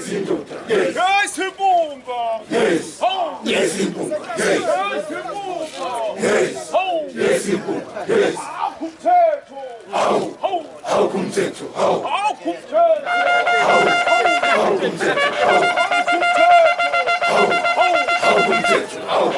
zindoda yes imbumba yes yes imbumba yes imbumba yes yes imbumba yes kumthetho hawu kumthetho hawu kumthetho hawu kumthetho hawu kumthetho hawu